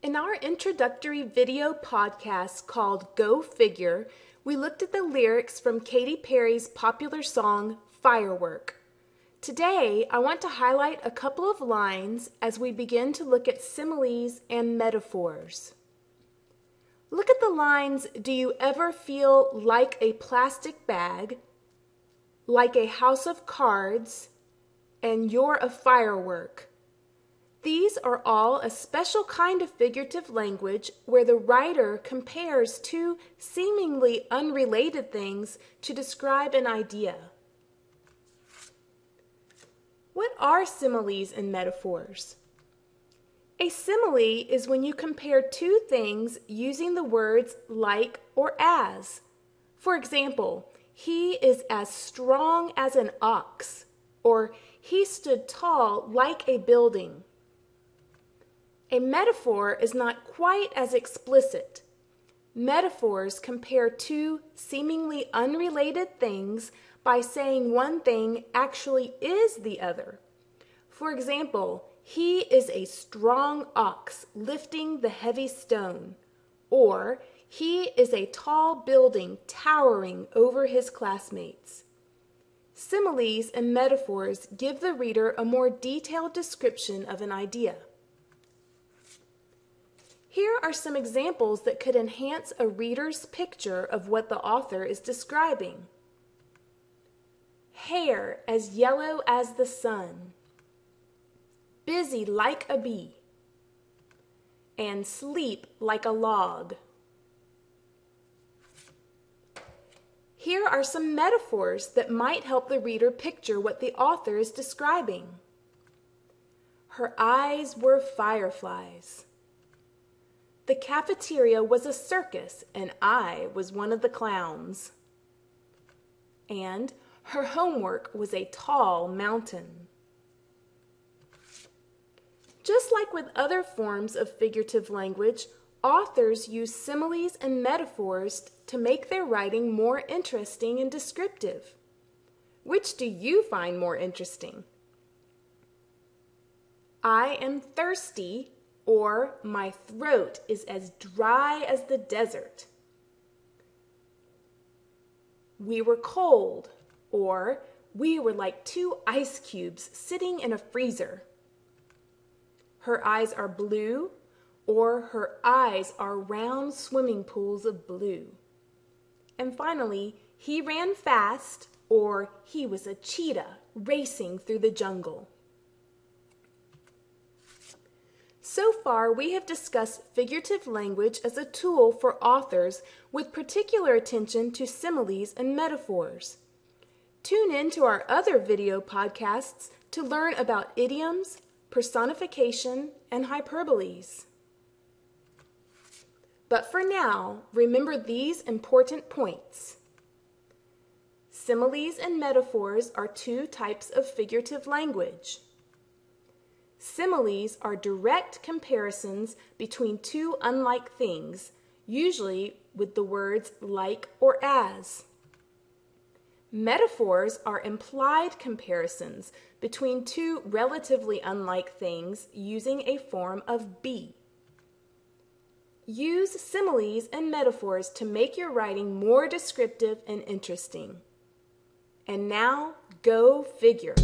In our introductory video podcast called Go Figure, we looked at the lyrics from Katy Perry's popular song, Firework. Today, I want to highlight a couple of lines as we begin to look at similes and metaphors. Look at the lines, "Do you ever feel like a plastic bag, like a house of cards, and you're a firework?" These are all a special kind of figurative language where the writer compares two seemingly unrelated things to describe an idea. What are similes and metaphors? A simile is when you compare two things using the words like or as. For example, he is as strong as an ox, or he stood tall like a building. A metaphor is not quite as explicit. Metaphors compare two seemingly unrelated things by saying one thing actually is the other. For example, he is a strong ox lifting the heavy stone, or he is a tall building towering over his classmates. Similes and metaphors give the reader a more detailed description of an idea. Here are some examples that could enhance a reader's picture of what the author is describing. Hair as yellow as the sun, busy like a bee, and sleep like a log. Here are some metaphors that might help the reader picture what the author is describing. Her eyes were fireflies. The cafeteria was a circus, and I was one of the clowns. And her homework was a tall mountain. Just like with other forms of figurative language, authors use similes and metaphors to make their writing more interesting and descriptive. Which do you find more interesting? I am thirsty, or my throat is as dry as the desert. We were cold, or we were like two ice cubes sitting in a freezer. Her eyes are blue, or her eyes are round swimming pools of blue. And finally, he ran fast, or he was a cheetah racing through the jungle. So far, we have discussed figurative language as a tool for authors with particular attention to similes and metaphors. Tune in to our other video podcasts to learn about idioms, personification, and hyperboles. But for now, remember these important points. Similes and metaphors are two types of figurative language. Similes are direct comparisons between two unlike things, usually with the words like or as. Metaphors are implied comparisons between two relatively unlike things using a form of be. Use similes and metaphors to make your writing more descriptive and interesting. And now, go figure.